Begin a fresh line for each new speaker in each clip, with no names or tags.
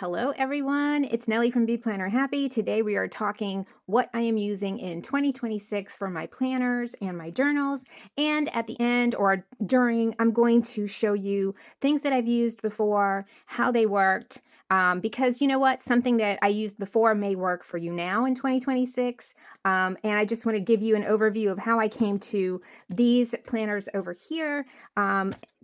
Hello, everyone. It's Nellie from Be Planner Happy. Today we are talking what I am using in 2026 for my planners and my journals. And at the end or during, I'm going to show you things that I've used before, how they worked. Because you know what? Something that I used before may work for you now in 2026. And I just want to give you an overview of how I came to these planners over here,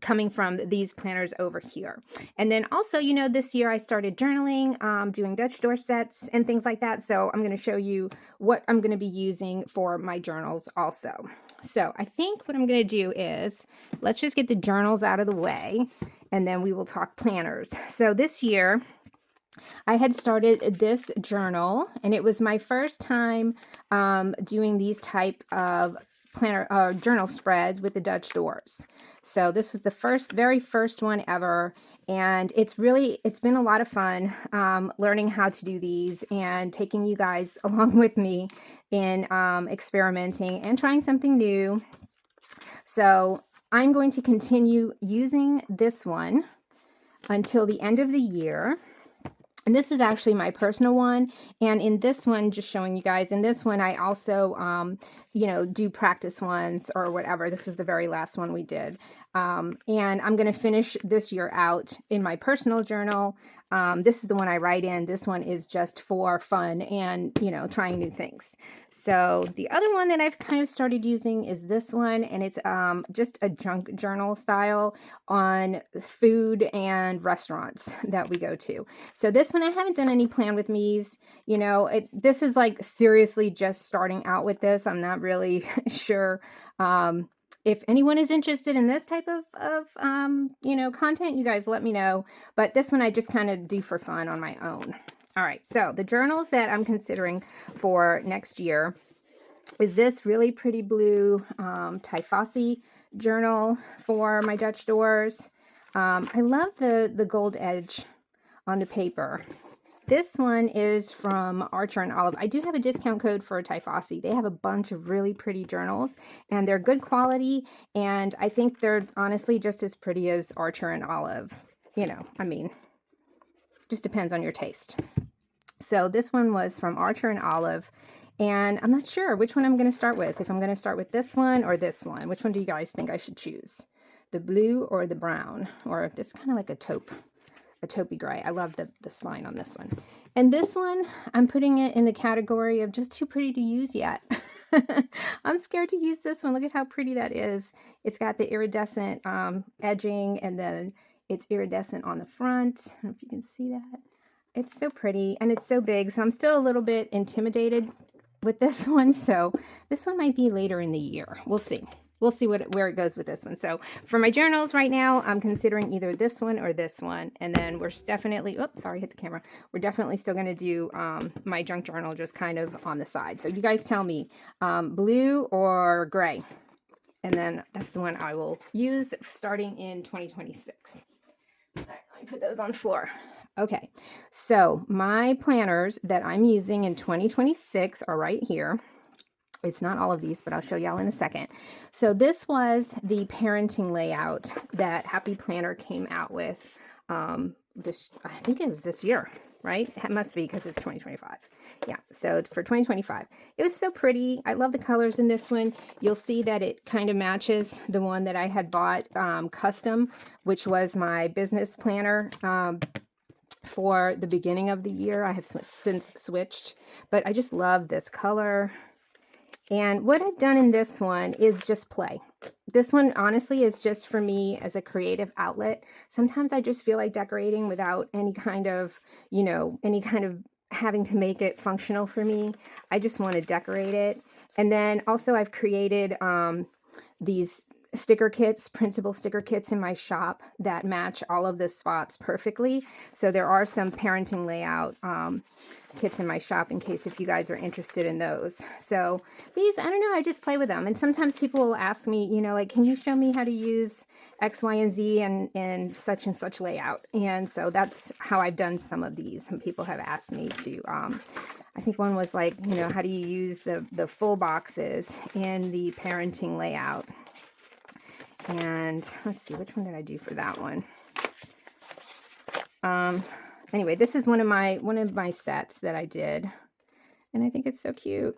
coming from these planners over here. And then also, this year I started journaling, doing Dutch door sets and things like that. So I'm going to show you what I'm going to be using for my journals also. So I think what I'm going to do is let's just get the journals out of the way and then we will talk planners. So this year I had started this journal and it was my first time doing these type of planner journal spreads with the Dutch doors. So this was the very first one ever, and it's been a lot of fun learning how to do these and taking you guys along with me in experimenting and trying something new. So I'm going to continue using this one until the end of the year. And this is actually my personal one. And in this one, just showing you guys, in this one, I also, do practice ones or whatever. This was the very last one we did. And I'm going to finish this year out in my personal journal. This is the one I write in. This one is just for fun and, trying new things. So the other one that I've kind of started using is this one. And it's just a junk journal style on food and restaurants that we go to. So this one, I haven't done any plan with me's. This is like seriously just starting out with this. I'm not really sure if anyone is interested in this type of content, you guys let me know. But this one I just kind of do for fun on my own. All right, so the journals that I'm considering for next year is this really pretty blue TieFossi journal for my Dutch doors. I love the gold edge on the paper. This one is from Archer and Olive. I do have a discount code for TieFossi. They have a bunch of really pretty journals, and they're good quality, and I think they're honestly just as pretty as Archer and Olive. Just depends on your taste. So this one was from Archer and Olive, and I'm not sure which one I'm going to start with. If I'm going to start with this one or this one. Which one do you guys think I should choose? The blue or the brown? Or this kind of like a taupey gray. I love the spine on this one. And this one, I'm putting it in the category of just too pretty to use yet. I'm scared to use this one. Look at how pretty that is. It's got the iridescent edging, and then it's iridescent on the front. I don't know if you can see that. It's so pretty, and it's so big, so I'm still a little bit intimidated with this one. So this one might be later in the year. We'll see. We'll see where it goes with this one. So for my journals right now, I'm considering either this one or this one. And then we're definitely, oops, sorry, hit the camera. We're definitely still going to do my junk journal just kind of on the side. So you guys tell me, blue or gray. And then that's the one I will use starting in 2026. All right, let me put those on the floor. Okay, so my planners that I'm using in 2026 are right here. It's not all of these, but I'll show y'all in a second. So this was the parenting layout that Happy Planner came out with I think it was this year, right? It must be because it's 2025. Yeah, so for 2025. It was so pretty. I love the colors in this one. You'll see that it kind of matches the one that I had bought custom, which was my business planner for the beginning of the year. I have since switched, but I just love this color. And what I've done in this one is just play. This one, honestly, is just for me as a creative outlet. Sometimes I just feel like decorating without any kind of having to make it functional for me. I just want to decorate it. And then also I've created these sticker kits, printable sticker kits in my shop that match all of the spots perfectly. So there are some parenting layout kits in my shop in case if you guys are interested in those. So these, I don't know, I just play with them. And sometimes people will ask me, like, can you show me how to use X, Y, and Z and such layout? And so that's how I've done some of these. Some people have asked me to, I think one was like, how do you use the full boxes in the parenting layout? And let's see, which one did I do for that one? Anyway, this is one of my sets that I did, and I think it's so cute.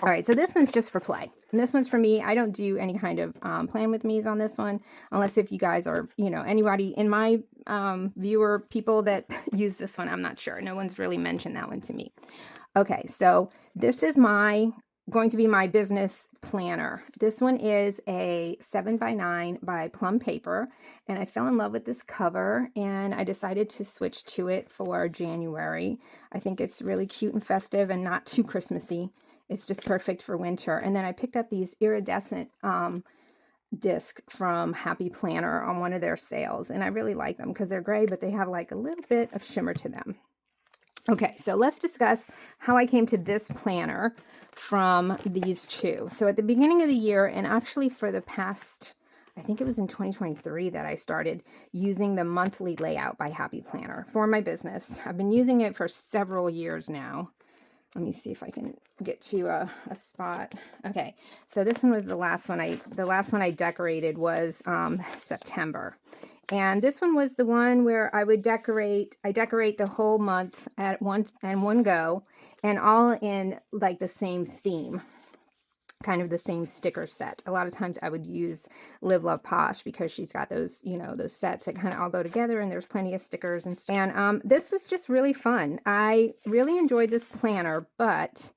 All right, so this one's just for play. And this one's for me. I don't do any kind of plan with me's on this one, unless if you guys are, anybody in my viewer, people that use this one, I'm not sure. No one's really mentioned that one to me. Okay, so this is going to be my business planner. This one is a 7x9 by Plum Paper, and I fell in love with this cover, and I decided to switch to it for January. I think it's really cute and festive and not too Christmassy. It's just perfect for winter. And then I picked up these iridescent disc from Happy Planner on one of their sales, and I really like them because they're gray, but they have like a little bit of shimmer to them. Okay, so let's discuss how I came to this planner from these two. So at the beginning of the year, and actually for the past, I think it was in 2023 that I started using the monthly layout by Happy Planner for my business. I've been using it for several years now. Let me see if I can get to a spot. Okay, so this one was the last one I decorated was September. And this one was the one where I decorate the whole month at one go, and all in like the same theme, kind of the same sticker set. A lot of times I would use Live Love Posh because she's got those, those sets that kind of all go together, and there's plenty of stickers and stuff. And this was just really fun. I really enjoyed this planner, but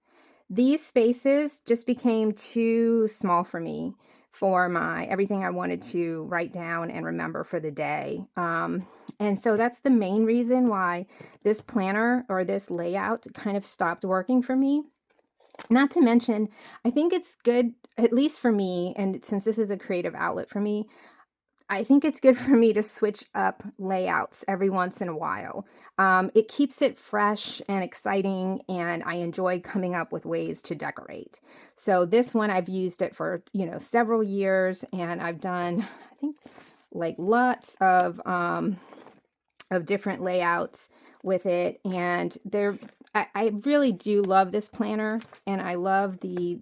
these spaces just became too small for me for everything I wanted to write down and remember for the day. And so that's the main reason why this planner or this layout kind of stopped working for me. Not to mention, I think it's good, at least for me, and since this is a creative outlet for me, I think it's good for me to switch up layouts every once in a while. It keeps it fresh and exciting, and I enjoy coming up with ways to decorate. So this one, I've used it for, several years, and I've done, I think, like lots of different layouts with it. And I really do love this planner, and I love the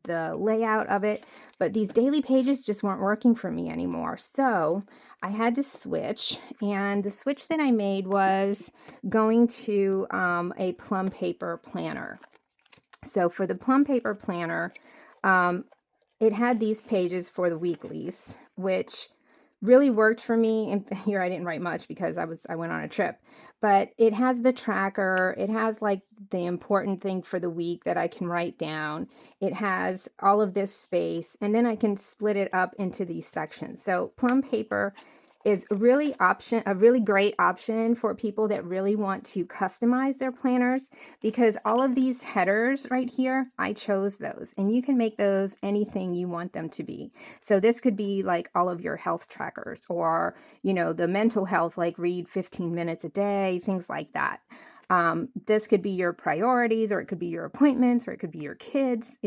layout of it, but these daily pages just weren't working for me anymore. So I had to switch, and the switch that I made was going to a Plum Paper planner. So for the Plum Paper planner, it had these pages for the weeklies, which really worked for me. And here I didn't write much because I went on a trip, but it has the tracker. It has like the important thing for the week that I can write down. It has all of this space, and then I can split it up into these sections. So Plum Paper is a really great option for people that really want to customize their planners, because all of these headers right here, I chose those, and you can make those anything you want them to be. So this could be like all of your health trackers, or, the mental health, like read 15 minutes a day, things like that. This could be your priorities, or it could be your appointments, or it could be your kids.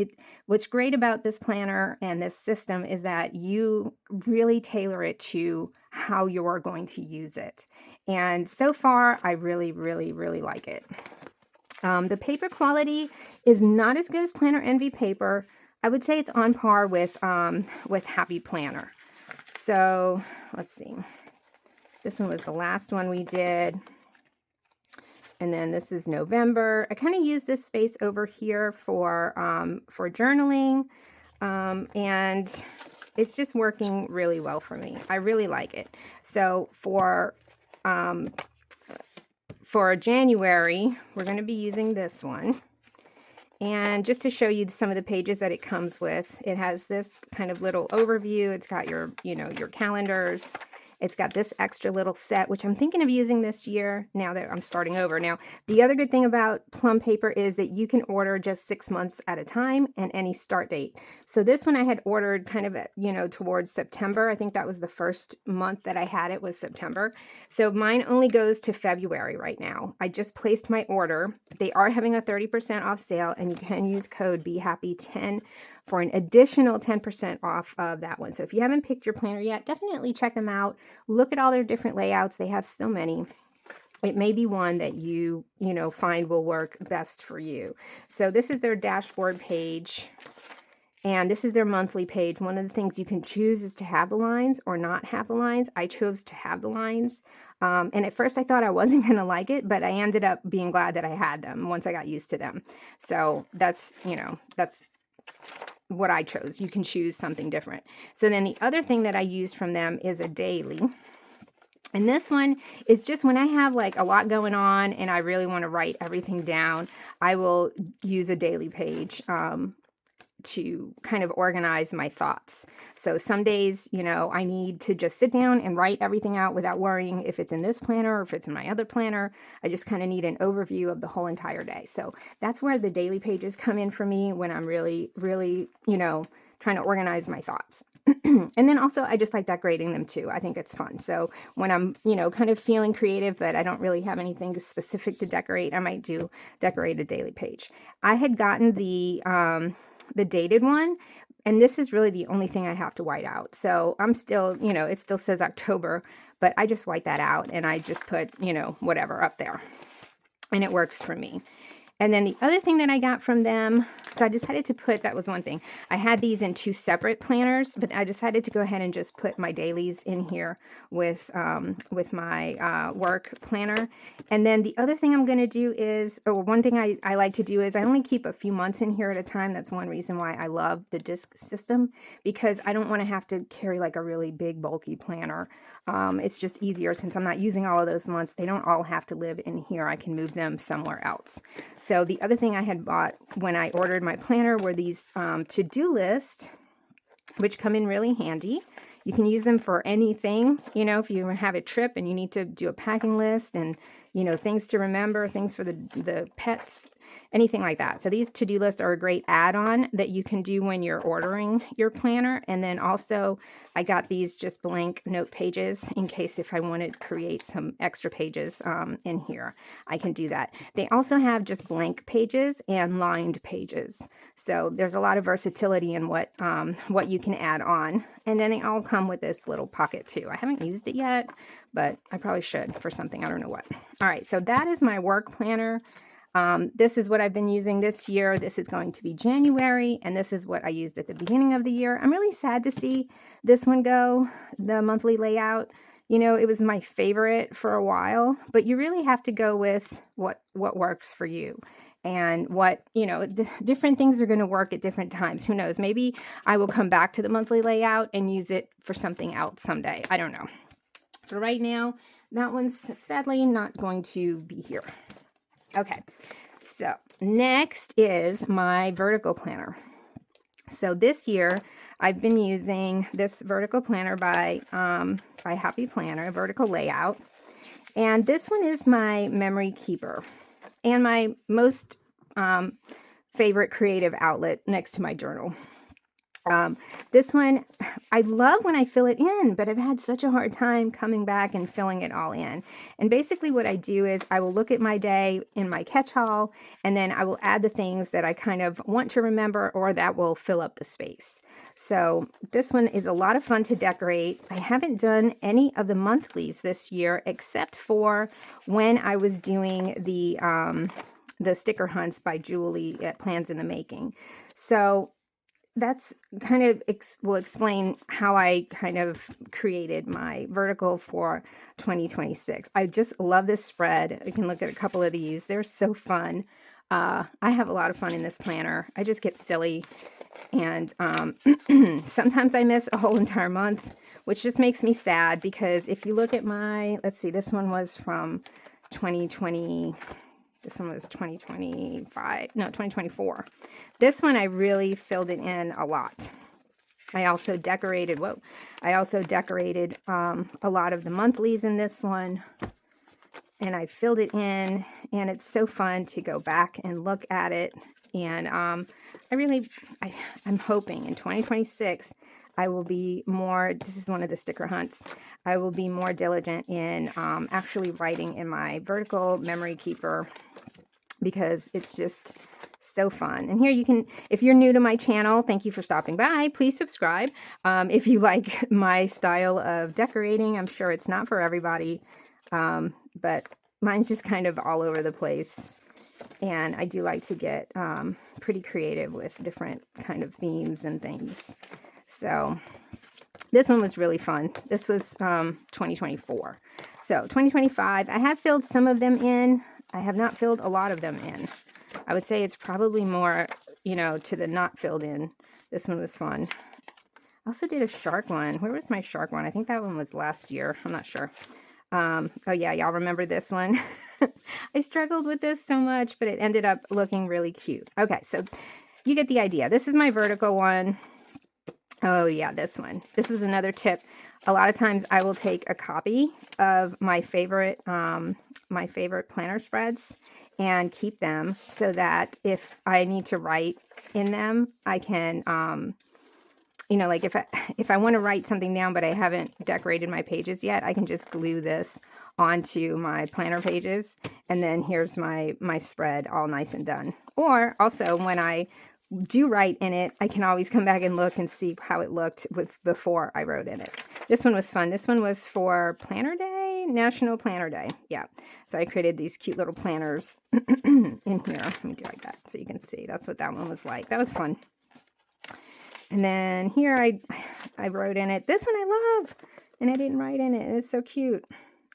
What's great about this planner and this system is that you really tailor it to how you're going to use it. And so far, I really, really, really like it. The paper quality is not as good as Planner Envy paper. I would say it's on par with Happy Planner. So let's see. This one was the last one we did. And then this is November. I kind of use this space over here for journaling, and it's just working really well for me. I really like it. So for January, we're going to be using this one. And just to show you some of the pages that it comes with, it has this kind of little overview. It's got your calendars. It's got this extra little set, which I'm thinking of using this year now that I'm starting over. Now, the other good thing about Plum Paper is that you can order just 6 months at a time and any start date. So this one I had ordered kind of at, towards September. I think that was the first month that I had it, was September. So mine only goes to February right now. I just placed my order. They are having a 30% off sale, and you can use code BeHappy10 for an additional 10% off of that one. So if you haven't picked your planner yet, definitely check them out. Look at all their different layouts. They have so many. It may be one that you find will work best for you. So this is their dashboard page, and this is their monthly page. One of the things you can choose is to have the lines or not have the lines. I chose to have the lines. And at first I thought I wasn't going to like it, but I ended up being glad that I had them once I got used to them. So that's, that's what I chose. You can choose something different. So then the other thing that I used from them is a daily. And this one is just when I have like a lot going on and I really want to write everything down, I will use a daily page to kind of organize my thoughts. So some days, I need to just sit down and write everything out without worrying if it's in this planner or if it's in my other planner. I just kind of need an overview of the whole entire day. So that's where the daily pages come in for me when I'm really, really, trying to organize my thoughts. And then also I just like decorating them too. I think it's fun. So when I'm, kind of feeling creative, but I don't really have anything specific to decorate, I might decorate a daily page. I had gotten the dated one, and this is really the only thing I have to white out. So I'm still, it still says October, but I just white that out and I just put, whatever up there, and it works for me. And then the other thing that I got from them, so I decided to put, that was one thing. I had these in 2 separate planners, but I decided to go ahead and just put my dailies in here with my work planner. And then the other thing I'm going to do is, or one thing I like to do is I only keep a few months in here at a time. That's one reason why I love the disc system, because I don't want to have to carry like a really big bulky planner. It's just easier since I'm not using all of those months. They don't all have to live in here. I can move them somewhere else. So the other thing I had bought when I ordered my planner were these to-do lists, which come in really handy. You can use them for anything, if you have a trip and you need to do a packing list and, things to remember, things for the pets, anything like that. So these to-do lists are a great add-on that you can do when you're ordering your planner. And then also I got these just blank note pages in case if I wanted to create some extra pages in here, I can do that. They also have just blank pages and lined pages. So there's a lot of versatility in what you can add on. And then they all come with this little pocket too. I haven't used it yet, but I probably should for something. I don't know what. All right, so that is my work planner. This is what I've been using this year. This is going to be January, and this is what I used at the beginning of the year. I'm really sad to see this one go, the monthly layout. It was my favorite for a while, but you really have to go with what works for you. And what, different things are going to work at different times. Who knows? Maybe I will come back to the monthly layout and use it for something else someday. I don't know. For right now, that one's sadly not going to be here. Okay, so next is my vertical planner. So this year I've been using this vertical planner by Happy Planner, vertical layout. And this one is my memory keeper and my most favorite creative outlet next to my journal. This one, I love when I fill it in, but I've had such a hard time coming back and filling it all in. And basically what I do is I will look at my day in my catch-all, and then I will add the things that I kind of want to remember or that will fill up the space. So this one is a lot of fun to decorate. I haven't done any of the monthlies this year except for when I was doing the sticker hunts by Julie at Plans in the Making. So that's kind of will explain how I kind of created my vertical for 2026. I just love this spread. You can look at a couple of these. They're so fun. I have a lot of fun in this planner. I just get silly. And sometimes I miss a whole entire month, which just makes me sad because if you look at my, let's see, this one was from 2020. This one was 2024. This one I really filled it in a lot. I also decorated a lot of the monthlies in this one. And I filled it in, and it's so fun to go back and look at it. And I'm hoping in 2026 I will be more, this is one of the sticker hunts, I will be more diligent in actually writing in my vertical memory keeper because it's just so fun. And here you can, if you're new to my channel, thank you for stopping by. Please subscribe. If you like my style of decorating, I'm sure it's not for everybody, but mine's just kind of all over the place. And I do like to get pretty creative with different kind of themes and things. So this one was really fun. This was 2024. So 2025, I have filled some of them in. I have not filled a lot of them in. I would say it's probably more, you know, to the not filled in. This one was fun. I also did a shark one. Where was my shark one? I think that one was last year. I'm not sure. Oh yeah, y'all remember this one? I struggled with this so much, but it ended up looking really cute. Okay, so you get the idea. This is my vertical one. Oh yeah, this one. This was another tip. A lot of times I will take a copy of my favorite planner spreads and keep them so that if I need to write in them, I can, you know, like if I want to write something down but I haven't decorated my pages yet, I can just glue this onto my planner pages, and then here's my spread all nice and done. Or also when I do write in it, I can always come back and look and see how it looked before I wrote in it. This one was fun. This one was for Planner Day, National Planner Day. Yeah. So I created these cute little planners in here. Let me do like that so you can see. That's what that one was like. That was fun. And then here I wrote in it. This one I love, and I didn't write in it. It's so cute.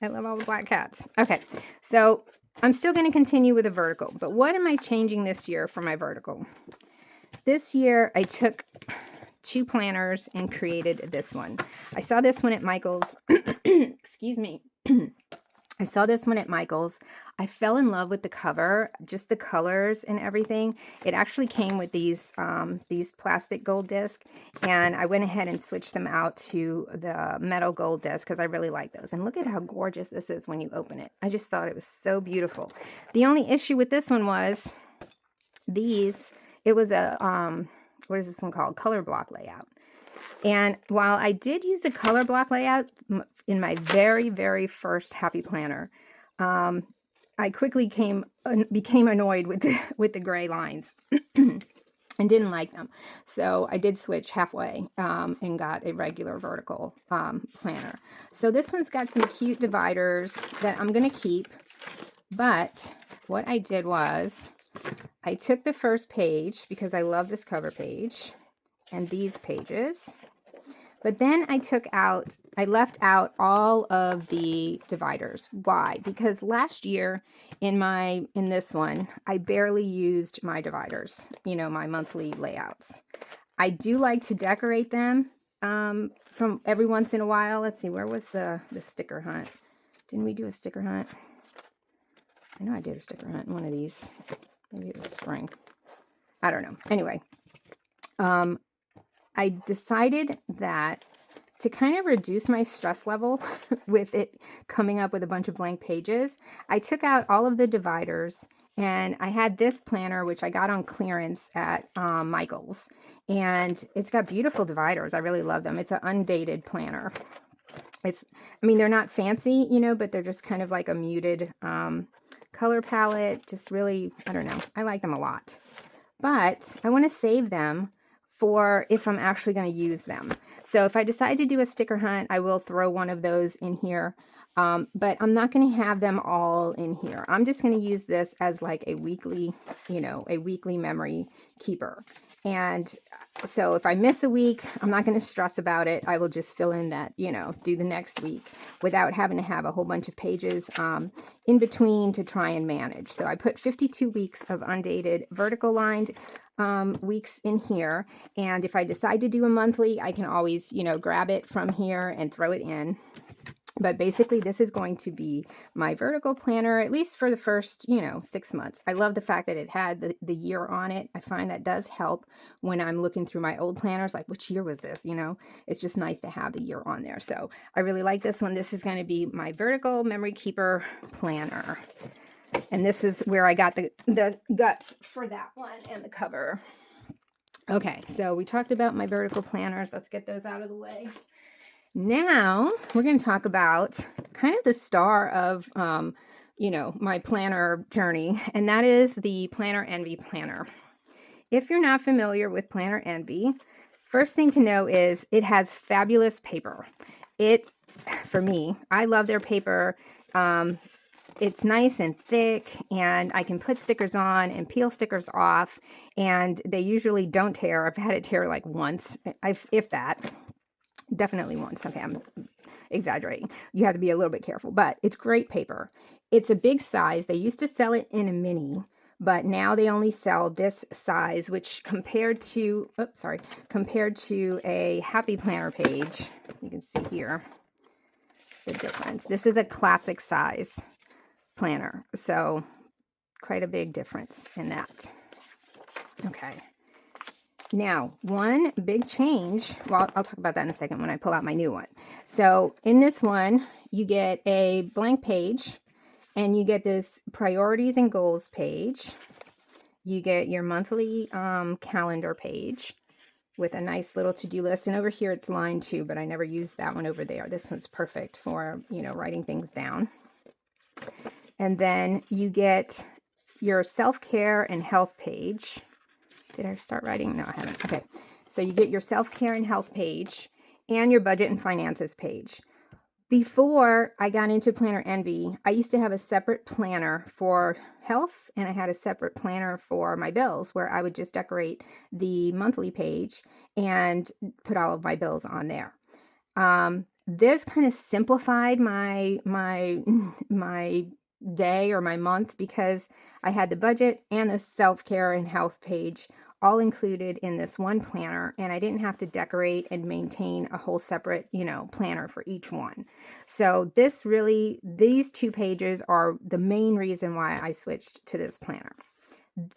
I love all the black cats. Okay, so I'm still going to continue with a vertical, but what am I changing this year for my vertical? This year I took 2 planners and created this one. I saw this one at Michael's. Excuse me. I saw this one at Michael's. I fell in love with the cover, just the colors and everything. It actually came with these plastic gold disc, and I went ahead and switched them out to the metal gold disc because I really like those. And look at how gorgeous this is when you open it. I just thought it was so beautiful. The only issue with this one was it was a, what is this one called? Color block layout. And while I did use the color block layout in my very, very first Happy Planner, I quickly became annoyed with the gray lines and didn't like them. So I did switch halfway and got a regular vertical planner. So this one's got some cute dividers that I'm going to keep. But what I did was I took the first page because I love this cover page and these pages. But then I left out all of the dividers. Why? Because last year in this one, I barely used my dividers, you know, my monthly layouts. I do like to decorate them from every once in a while. Let's see, where was the sticker hunt? Didn't we do a sticker hunt? I know I did a sticker hunt in one of these. Maybe it was spring. I don't know. Anyway, I decided that to kind of reduce my stress level with it coming up with a bunch of blank pages, I took out all of the dividers, and I had this planner, which I got on clearance at Michael's, and it's got beautiful dividers. I really love them. It's an undated planner. I mean, they're not fancy, you know, but they're just kind of like a muted color palette. Just really, I don't know. I like them a lot. But I want to save them for if I'm actually going to use them. So if I decide to do a sticker hunt, I will throw one of those in here. But I'm not going to have them all in here. I'm just going to use this as like a weekly, you know, a weekly memory keeper. And so if I miss a week, I'm not going to stress about it. I will just fill in that, you know, do the next week without having to have a whole bunch of pages in between to try and manage. So I put 52 weeks of undated vertical lined weeks in here. And if I decide to do a monthly, I can always, you know, grab it from here and throw it in. But basically, this is going to be my vertical planner, at least for the first, you know, 6 months. I love the fact that it had the year on it. I find that does help when I'm looking through my old planners, like which year was this, you know? It's just nice to have the year on there. So I really like this one. This is going to be my vertical memory keeper planner. And this is where I got the guts for that one and the cover. Okay, so we talked about my vertical planners. Let's get those out of the way. Now we're going to talk about kind of the star of, you know, my planner journey, and that is the Planner Envy planner. If you're not familiar with Planner Envy, first thing to know is it has fabulous paper. For me, I love their paper. It's nice and thick, and I can put stickers on and peel stickers off, and they usually don't tear. I've had it tear like once, if that. Definitely once. Okay, exaggerating. You have to be a little bit careful, but it's great paper. It's a big size. They used to sell it in a mini, but now they only sell this size, which compared to, compared to a Happy Planner page, you can see here the difference. This is a classic size planner, so quite a big difference in that. Okay. Now, one big change, well, I'll talk about that in a second when I pull out my new one. So in this one, you get a blank page, and you get this priorities and goals page. You get your monthly calendar page with a nice little to-do list. And over here it's line 2, but I never used that one over there. This one's perfect for, writing things down. And then you get your self-care and health page. Did I start writing? No, I haven't. Okay. So you get your self-care and health page and your budget and finances page. Before I got into Planner Envy, I used to have a separate planner for health, and I had a separate planner for my bills where I would just decorate the monthly page and put all of my bills on there. This kind of simplified my day or my month because I had the budget and the self-care and health page all included in this one planner, and I didn't have to decorate and maintain a whole separate, planner for each one. So these 2 pages are the main reason why I switched to this planner.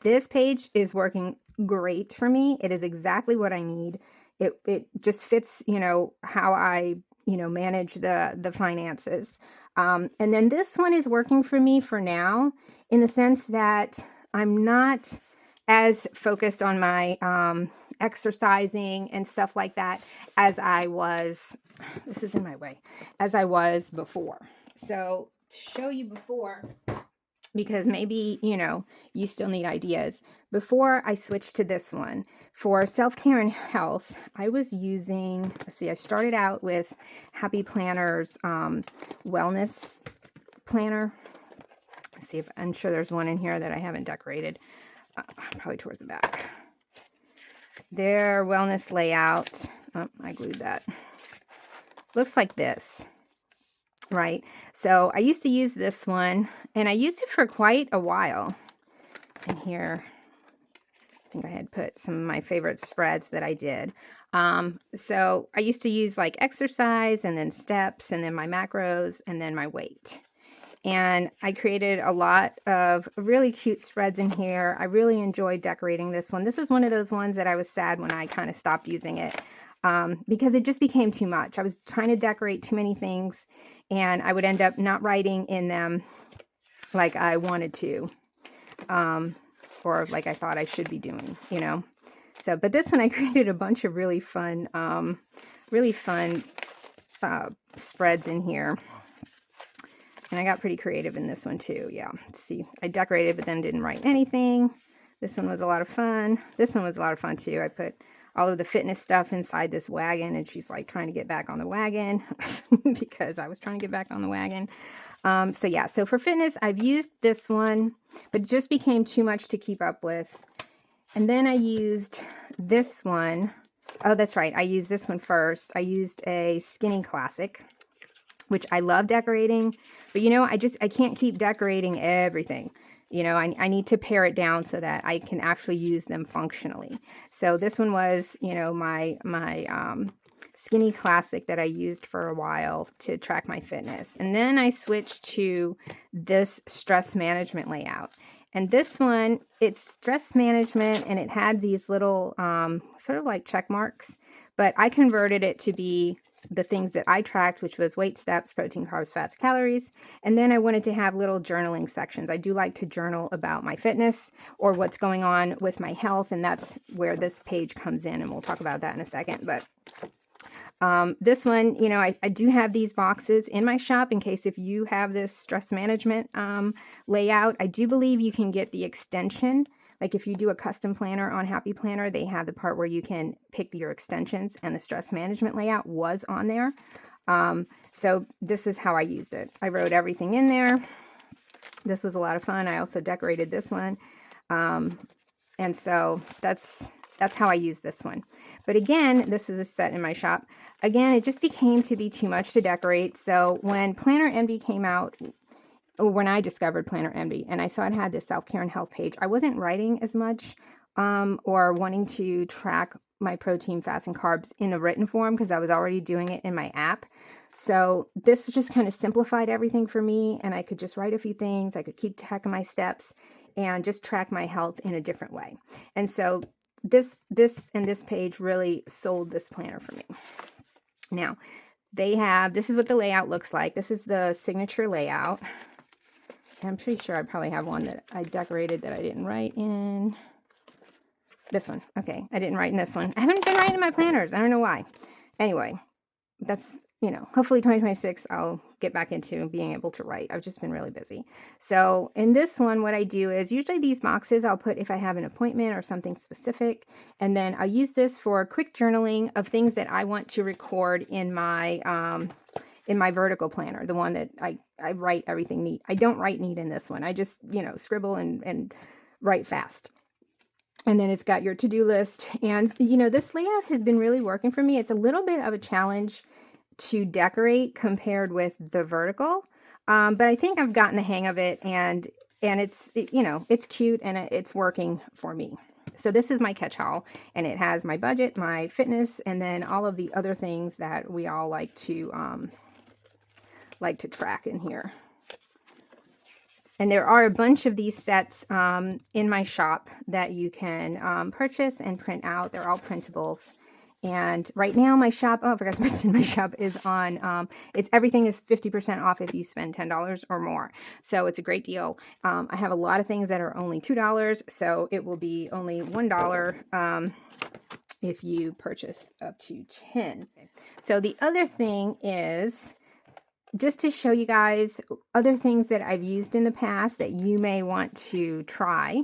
This page is working great for me. It is exactly what I need. It just fits, how I, manage the finances. And then this one is working for me for now in the sense that I'm not as focused on my exercising and stuff like that as I was, this is in my way, as I was before. So to show you before, because maybe, you still need ideas. Before I switched to this one, for self-care and health, I was using, I started out with Happy Planner's wellness planner. Let's see if, I'm sure there's one in here that I haven't decorated. Probably towards the back. Their wellness layout. Oh, I glued that. Looks like this, right? So I used to use this one, and I used it for quite a while. And here, I think I had put some of my favorite spreads that I did. So I used to use like exercise, and then steps, and then my macros, and then my weight. And I created a lot of really cute spreads in here. I really enjoyed decorating this one. This was one of those ones that I was sad when I kind of stopped using it because it just became too much. I was trying to decorate too many things, and I would end up not writing in them like I wanted to or like I thought I should be doing, So, but this one I created a bunch of really fun spreads in here. And I got pretty creative in this one too. Yeah, let's see. I decorated, but then didn't write anything. This one was a lot of fun. This one was a lot of fun too. I put all of the fitness stuff inside this wagon, and she's like trying to get back on the wagon because I was trying to get back on the wagon. So yeah, so for fitness, I've used this one, but it just became too much to keep up with. And then I used this one. Oh, that's right. I used this one first. I used a Skinny Classic, which I love decorating, but I can't keep decorating everything. I need to pare it down so that I can actually use them functionally. So this one was, my Skinny Classic that I used for a while to track my fitness. And then I switched to this stress management layout. And this one, it's stress management, and it had these little sort of like check marks, but I converted it to be the things that I tracked, which was weight, steps, protein, carbs, fats, calories. And then I wanted to have little journaling sections. I do like to journal about my fitness or what's going on with my health. And that's where this page comes in. And we'll talk about that in a second. But this one, I do have these boxes in my shop in case if you have this stress management layout. I do believe you can get the extension. Like if you do a custom planner on Happy Planner, they have the part where you can pick your extensions, and the stress management layout was on there. So this is how I used it. I wrote everything in there. This was a lot of fun. I also decorated this one. And so that's how I use this one. But again, this is a set in my shop. again, it just became to be too much to decorate. So when Planner Envy came out, or when I discovered Planner Envy and I saw it had this self-care and health page, I wasn't writing as much or wanting to track my protein, fats, and carbs in a written form because I was already doing it in my app. So this just kind of simplified everything for me, and I could just write a few things. I could keep track of my steps and just track my health in a different way. And so this page really sold this planner for me. Now, this is what the layout looks like. This is the signature layout. I'm pretty sure I probably have one that I decorated that I didn't write in. This one. Okay, I didn't write in this one. I haven't been writing in my planners. I don't know why. Anyway, that's, hopefully 2026 I'll get back into being able to write. I've just been really busy. So in this one, what I do is usually these boxes I'll put if I have an appointment or something specific, and then I'll use this for quick journaling of things that I want to record in my vertical planner, the one that I write everything neat. I don't write neat in this one. I just, scribble and write fast. And then it's got your to-do list. And, this layout has been really working for me. It's a little bit of a challenge to decorate compared with the vertical. But I think I've gotten the hang of it, and it's, it's cute and it's working for me. So this is my catch-all, and it has my budget, my fitness, and then all of the other things that we all like to track in here. And there are a bunch of these sets in my shop that you can purchase and print out. They're all printables. And right now my shop, I forgot to mention, my shop is on, everything is 50% off if you spend $10 or more. So it's a great deal. I have a lot of things that are only $2, so it will be only $1 if you purchase up to 10. So the other thing is, just to show you guys other things that I've used in the past that you may want to try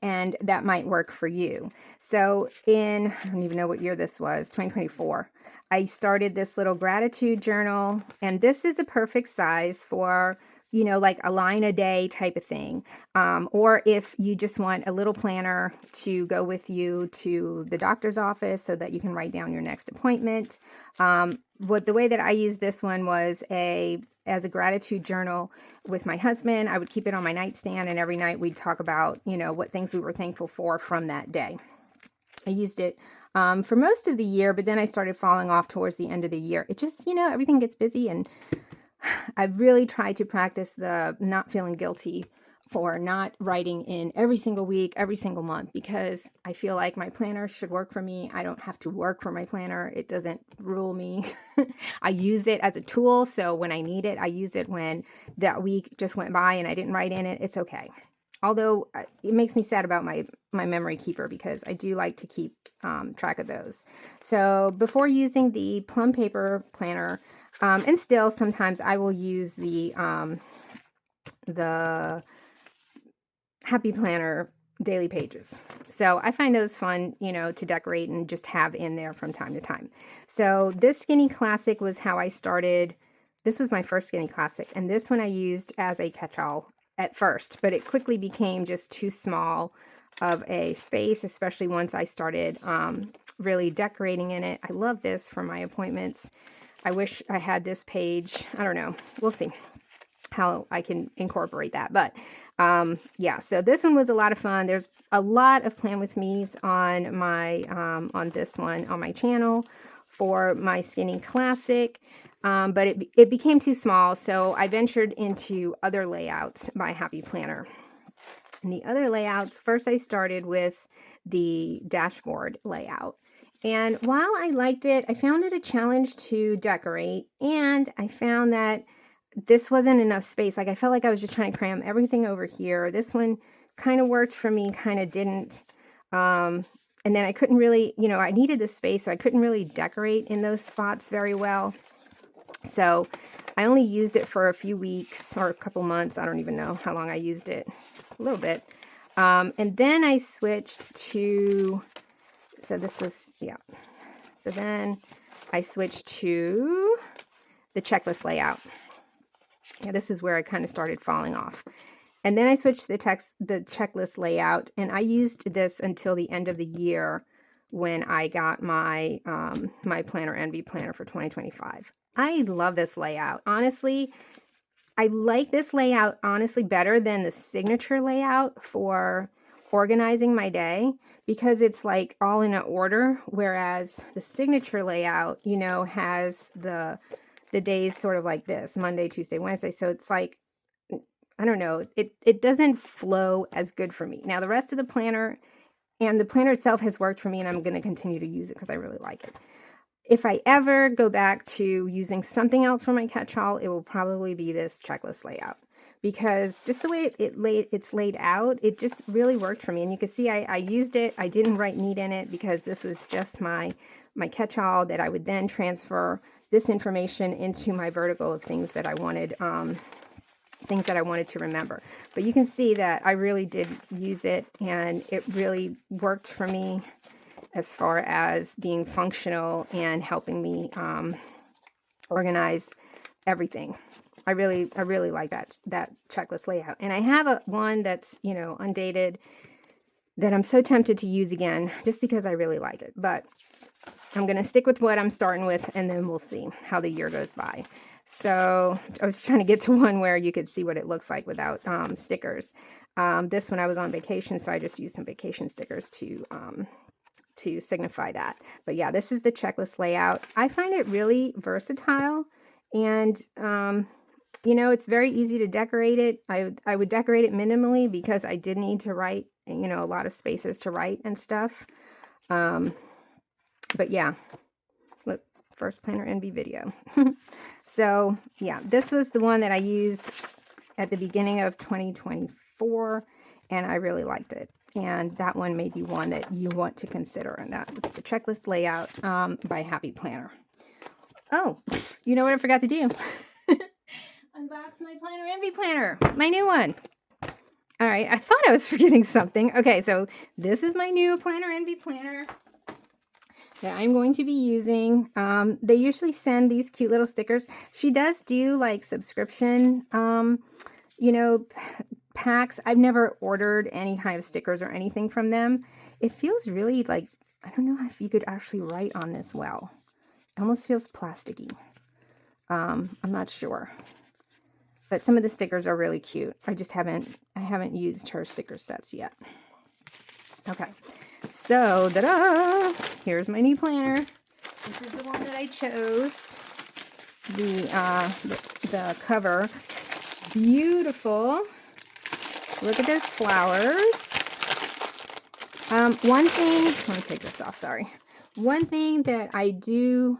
and that might work for you. So I don't even know what year this was, 2024, I started this little gratitude journal, and this is a perfect size for, like a line a day type of thing. Or if you just want a little planner to go with you to the doctor's office so that you can write down your next appointment. The way that I used this one was as a gratitude journal with my husband. I would keep it on my nightstand, and every night we'd talk about, what things we were thankful for from that day. I used it for most of the year, but then I started falling off towards the end of the year. It just, everything gets busy, and I've really tried to practice the not feeling guilty for not writing in every single week, every single month, because I feel like my planner should work for me. I don't have to work for my planner. It doesn't rule me. I use it as a tool. So when I need it, I use it. When that week just went by and I didn't write in it, it's okay. Although it makes me sad about my memory keeper, because I do like to keep track of those. So before using the Plum Paper planner, and still sometimes I will use the Happy Planner daily pages. So I find those fun, to decorate and just have in there from time to time. So this Skinny Classic was how I started. This was my first Skinny Classic, and this one I used as a catch-all at first, but it quickly became just too small of a space, especially once I started really decorating in it. I love this for my appointments. I wish I had this page. I don't know. We'll see how I can incorporate that. But yeah, so this one was a lot of fun. There's a lot of Plan With Me's on my on this one on my channel for my Skinny Classic. But it became too small, so I ventured into other layouts by Happy Planner. And the other layouts, first I started with the dashboard layout. And while I liked it, I found it a challenge to decorate, and I found that this wasn't enough space. Like, I felt like I was just trying to cram everything over here. This one kind of worked for me, kind of didn't. And then I couldn't really, I needed the space, so I couldn't really decorate in those spots very well. So I only used it for a few weeks or a couple months. I don't even know how long I used it. A little bit. And then I switched to, so this was, yeah. So then I switched to the checklist layout. Yeah, this is where I kind of started falling off. And then I switched to the checklist layout, and I used this until the end of the year when I got my my Planner Envy planner for 2025. I love this layout. Honestly, I like this layout honestly better than the signature layout for organizing my day, because it's like all in an order, whereas the signature layout, you know, has the days sort of like this: Monday, Tuesday, Wednesday. So it's like, I don't know, it doesn't flow as good for me. Now the rest of the planner and the planner itself has worked for me, and I'm going to continue to use it because I really like it. If I ever go back to using something else for my catch-all, it will probably be this checklist layout, because just the way it's laid out, it just really worked for me. And you can see I used it. I didn't write neat in it because this was just my catch-all that I would then transfer this information into my vertical of things that I wanted to remember. But you can see that I really did use it, and it really worked for me as far as being functional and helping me organize everything. I really like that checklist layout. And I have one that's, you know, undated, that I'm so tempted to use again just because I really like it. But I'm going to stick with what I'm starting with, and then we'll see how the year goes by. So I was trying to get to one where you could see what it looks like without stickers. This one I was on vacation, so I just used some vacation stickers to signify that. But yeah, this is the checklist layout. I find it really versatile, and you know, it's very easy to decorate it. I would decorate it minimally because I did need to write, you know, a lot of spaces to write and stuff. But yeah, look, first Planner Envy video. So yeah, this was the one that I used at the beginning of 2024, and I really liked it. And that one may be one that you want to consider. And that's the checklist layout by Happy Planner. Oh, you know what I forgot to do? Unbox my Planner Envy planner, my new one. All right, I thought I was forgetting something. Okay, so this is my new Planner Envy planner that I'm going to be using. They usually send these cute little stickers. She does do like subscription, you know, packs. I've never ordered any kind of stickers or anything from them. It feels really like, I don't know if you could actually write on this well. It almost feels plasticky. I'm not sure. But some of the stickers are really cute. I haven't used her sticker sets yet. Okay. So, ta-da! Here's my new planner. This is the one that I chose. The cover. It's beautiful. Look at those flowers. One thing, let me take this off, sorry. One thing that I do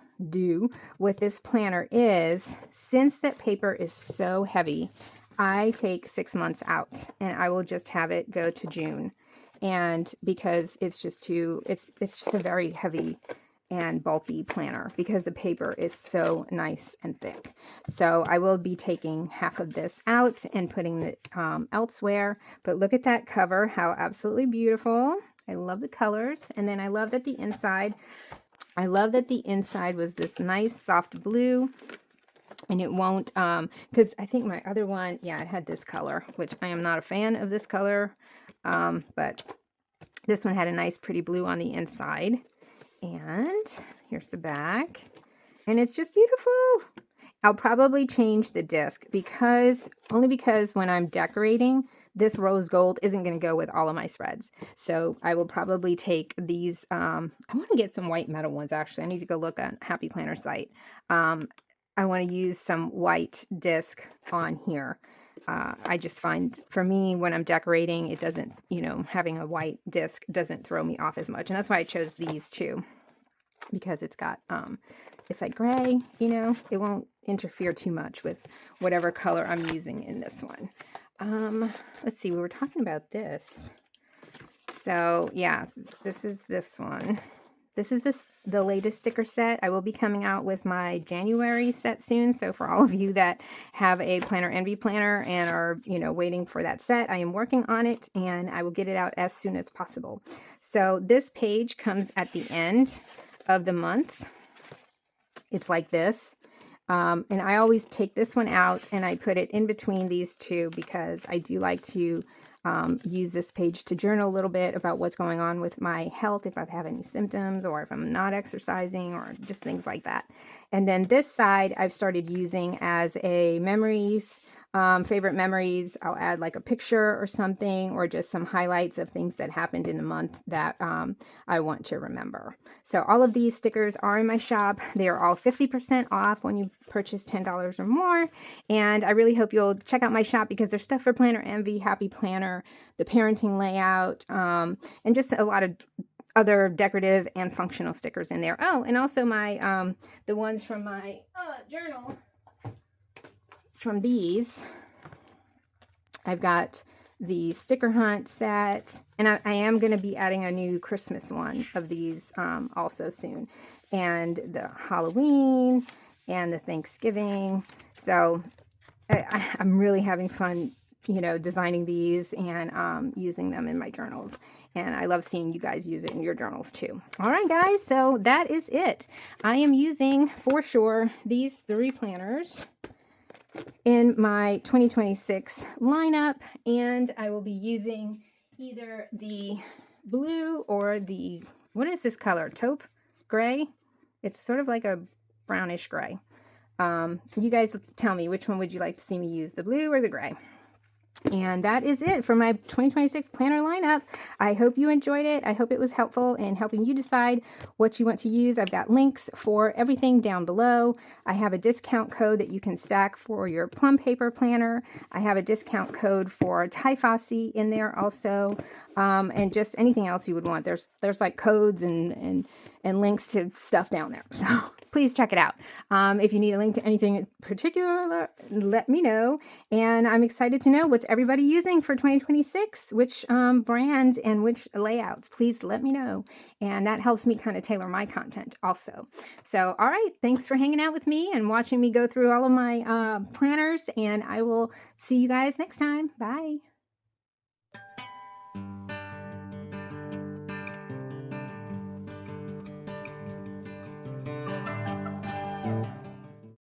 with this planner is, since that paper is so heavy, I take 6 months out, and I will just have it go to June. And because it's just a very heavy and bulky planner, because the paper is so nice and thick. So I will be taking half of this out and putting it elsewhere. But look at that cover, how absolutely beautiful. I love the colors. And then I love that the inside was this nice soft blue. And it won't, because I think my other one, yeah, it had this color, which I am not a fan of this color. But this one had a nice pretty blue on the inside. And here's the back. And it's just beautiful. I'll probably change the disc only because when I'm decorating, this rose gold isn't going to go with all of my spreads. So I will probably take these. I want to get some white metal ones, actually. I need to go look on Happy Planner site. I want to use some white disc on here. I just find, for me, when I'm decorating, it doesn't, you know, having a white disc doesn't throw me off as much. And that's why I chose these two, because it's got, it's like gray, you know, it won't interfere too much with whatever color I'm using in this one. Let's see, we were talking about this. So yeah, this is this one. This is the latest sticker set. I will be coming out with my January set soon. So for all of you that have a Planner Envy planner and are, you know, waiting for that set, I am working on it, and I will get it out as soon as possible. So this page comes at the end of the month. It's like this. And I always take this one out and I put it in between these two, because I do like to use this page to journal a little bit about what's going on with my health, if I have any symptoms or if I'm not exercising or just things like that. And then this side I've started using as a memories, favorite memories. I'll add like a picture or something, or just some highlights of things that happened in the month that I want to remember. So all of these stickers are in my shop. They are all 50% off when you purchase $10 or more. And I really hope you'll check out my shop because there's stuff for Planner Envy, Happy Planner, the parenting layout, and just a lot of other decorative and functional stickers in there. Oh, and also my the ones from my journal. From these, I've got the sticker hunt set, and I am going to be adding a new Christmas one of these also soon, and the Halloween and the Thanksgiving. So I'm really having fun, you know, designing these and using them in my journals. And I love seeing you guys use it in your journals too. All right, guys, so that is it. I am using, for sure, these 3 planners in my 2026 lineup, and I will be using either the blue or the, what is this color? Taupe gray? It's sort of like a brownish gray. You guys tell me, which one would you like to see me use, the blue or the gray? And that is it for my 2026 planner lineup. I hope you enjoyed it. I hope it was helpful in helping you decide what you want to use. I've got links for everything down below. I have a discount code that you can stack for your Plum Paper planner. I have a discount code for TieFossi in there also, and just anything else you would want. There's like codes and links to stuff down there. So please check it out. If you need a link to anything in particular, let me know. And I'm excited to know what's everybody using for 2026, which brands and which layouts. Please let me know. And that helps me kind of tailor my content also. So, all right, thanks for hanging out with me and watching me go through all of my planners. And I will see you guys next time. Bye.